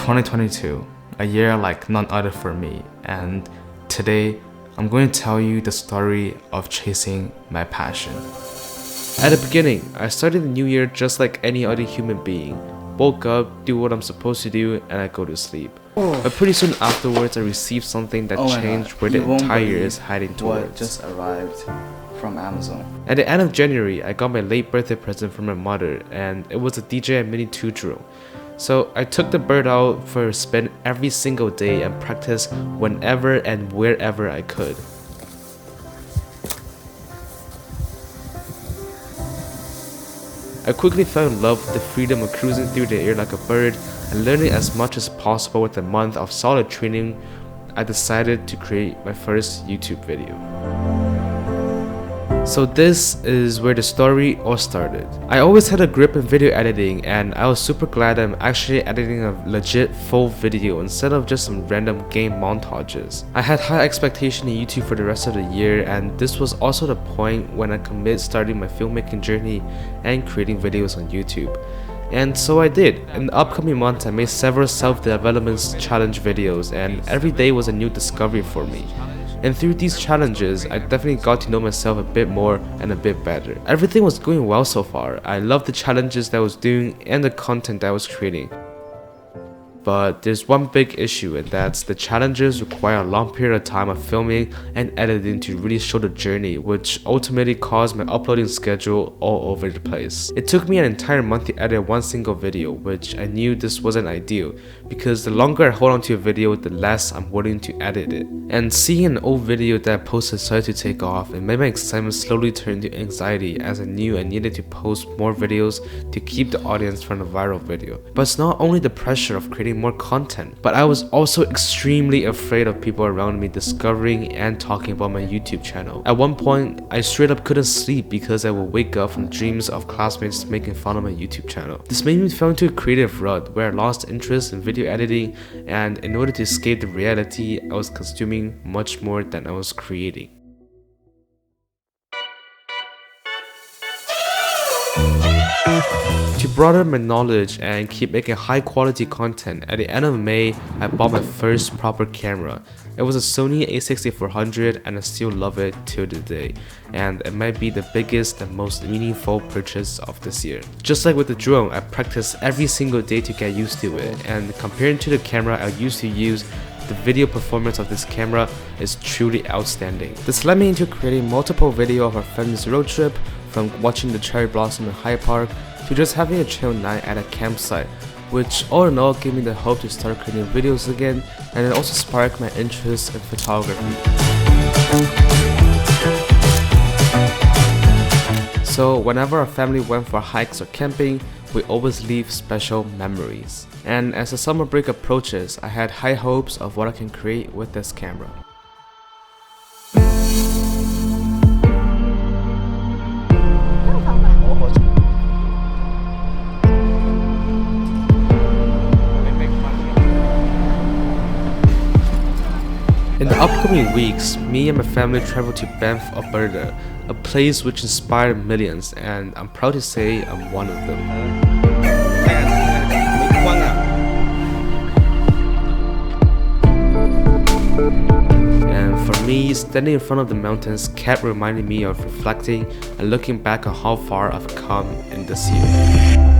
2022, a year like none other for me, and today I'm going to tell you the story of chasing my passion. At the beginning, I started the new year just like any other human being. Woke up, do what I'm supposed to do, and I go to sleep. But pretty soon afterwards, I received something that changed where the entire year is heading towards. What just arrived from Amazon. At the end of January, I got my late birthday present from my mother, and it was a DJI Mini 2 drone. So I took the bird out for a spin every single day and practiced whenever and wherever I could. I quickly fell in love with the freedom of cruising through the air like a bird and learning as much as possible. With a month of solid training, I decided to create my first YouTube video. So this is where the story all started. I always had a grip in video editing, and I was super glad I'm actually editing a legit full video instead of just some random game montages. I had high expectation in YouTube for the rest of the year, and this was also the point when I committed starting my filmmaking journey and creating videos on YouTube. And so I did. In the upcoming months, I made several self-development challenge videos, and every day was a new discovery for me. And through these challenges, I definitely got to know myself a bit more and a bit better. Everything was going well so far. I loved the challenges that I was doing and the content that I was creating. But there's one big issue, and that's the challenges require a long period of time of filming and editing to really show the journey, which ultimately caused my uploading schedule all over the place. It took me an entire month to edit one single video, which I knew this wasn't ideal, because the longer I hold on to a video, the less I'm willing to edit it. And seeing an old video that I posted started to take off, it made my excitement slowly turn to anxiety, as I knew I needed to post more videos to keep the audience from the viral video. But it's not only the pressure of creating more content, but I was also extremely afraid of people around me discovering and talking about my YouTube channel. At one point, I straight up couldn't sleep because I would wake up from dreams of classmates making fun of my YouTube channel. This made me fall into a creative rut where I lost interest in video editing, and in order to escape the reality, I was consuming much more than I was creating. To broaden my knowledge and keep making high quality content, at the end of May, I bought my first proper camera. It was a Sony a6400, and I still love it till today, and it might be the biggest and most meaningful purchase of this year. Just like with the drone, I practiced every single day to get used to it, and comparing to the camera I used to use, the video performance of this camera is truly outstanding. This led me into creating multiple videos of our family's road trip, from watching the cherry blossom in Hyde Park to just having a chill night at a campsite, which all in all gave me the hope to start creating videos again, and it also sparked my interest in photography. So whenever our family went for hikes or camping, we always leave special memories. And as the summer break approaches, I had high hopes of what I can create with this camera. In the upcoming weeks, me and my family traveled to Banff, Alberta, a place which inspired millions, and I'm proud to say I'm one of them. And for me, standing in front of the mountains kept reminding me of reflecting and looking back on how far I've come in this year.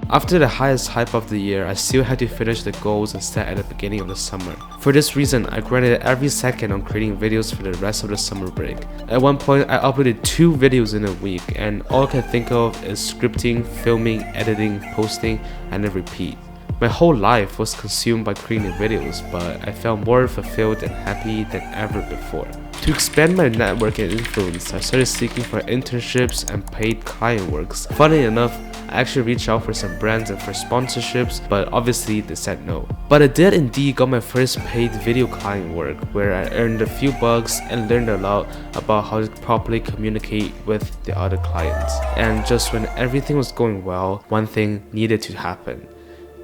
After the highest hype of the year, I still had to finish the goals I set at the beginning of the summer. For this reason, I grinded every second on creating videos for the rest of the summer break. At one point, I uploaded 2 videos in a week, and all I can think of is scripting, filming, editing, posting, and then repeat. My whole life was consumed by creating videos, but I felt more fulfilled and happy than ever before. To expand my network and influence, I started seeking for internships and paid client works. Funny enough, I I actually reached out for some brands and for sponsorships, but obviously they said no. But I did indeed got my first paid video client work, where I earned a few bucks and learned a lot about how to properly communicate with the other clients. And just when everything was going well, one thing needed to happen.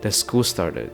The school started.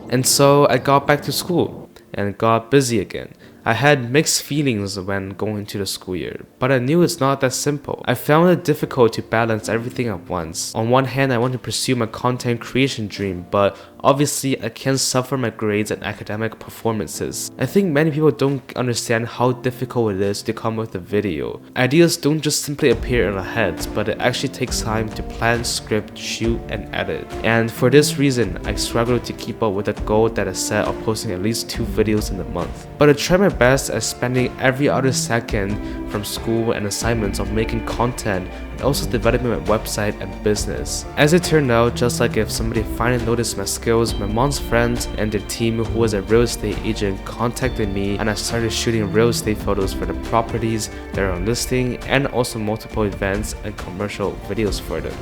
And so I got back to school and got busy again. I had mixed feelings when going into the school year, but I knew it's not that simple. I found it difficult to balance everything at once. On one hand, I want to pursue my content creation dream, but obviously I can't suffer my grades and academic performances. I think many people don't understand how difficult it is to come up with a video. Ideas don't just simply appear in our heads, but it actually takes time to plan, script, shoot, and edit. And for this reason, I struggled to keep up with the goal that I set of posting at least 2 videos in a month. But I tried my best at spending every other second from school and assignments on making content and also developing my website and business. As it turned out, just like if somebody finally noticed my skills, my mom's friends and their team, who was a real estate agent, contacted me, and I started shooting real estate photos for the properties that are on listing and also multiple events and commercial videos for them.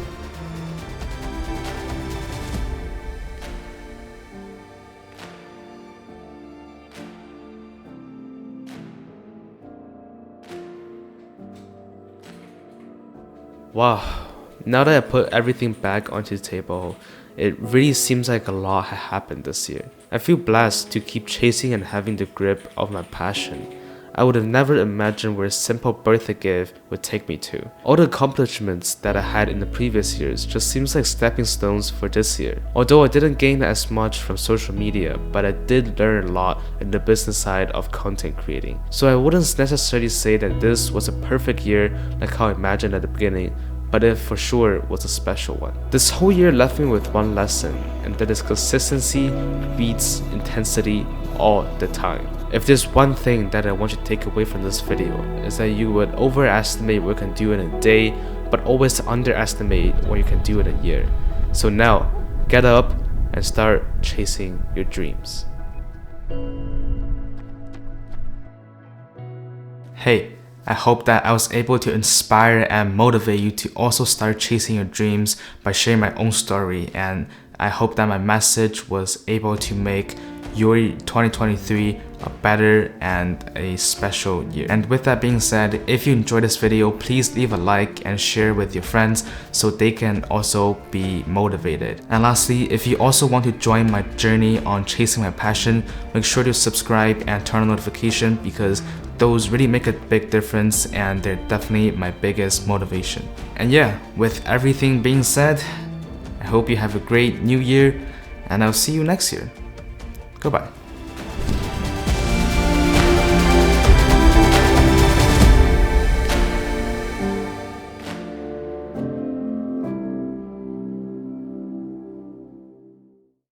Wow, now that I put everything back onto the table, it really seems like a lot had happened this year. I feel blessed to keep chasing and having the grip of my passion. I would have never imagined where a simple birthday gift would take me to. All the accomplishments that I had in the previous years just seems like stepping stones for this year. Although I didn't gain as much from social media, but I did learn a lot in the business side of content creating. So I wouldn't necessarily say that this was a perfect year like how I imagined at the beginning, but it for sure was a special one. This whole year left me with one lesson, and that is consistency beats intensity all the time. If there's one thing that I want you to take away from this video, is that you would overestimate what you can do in a day, but always underestimate what you can do in a year. So now, get up and start chasing your dreams. Hey, I hope that I was able to inspire and motivate you to also start chasing your dreams by sharing my own story, and I hope that my message was able to make your 2023 a better and a special year. And with that being said, if you enjoyed this video, please leave a like and share with your friends so they can also be motivated. And lastly, if you also want to join my journey on chasing my passion, make sure to subscribe and turn on notification, because those really make a big difference and they're definitely my biggest motivation. And yeah, with everything being said, I hope you have a great new year, and I'll see you next year. Goodbye.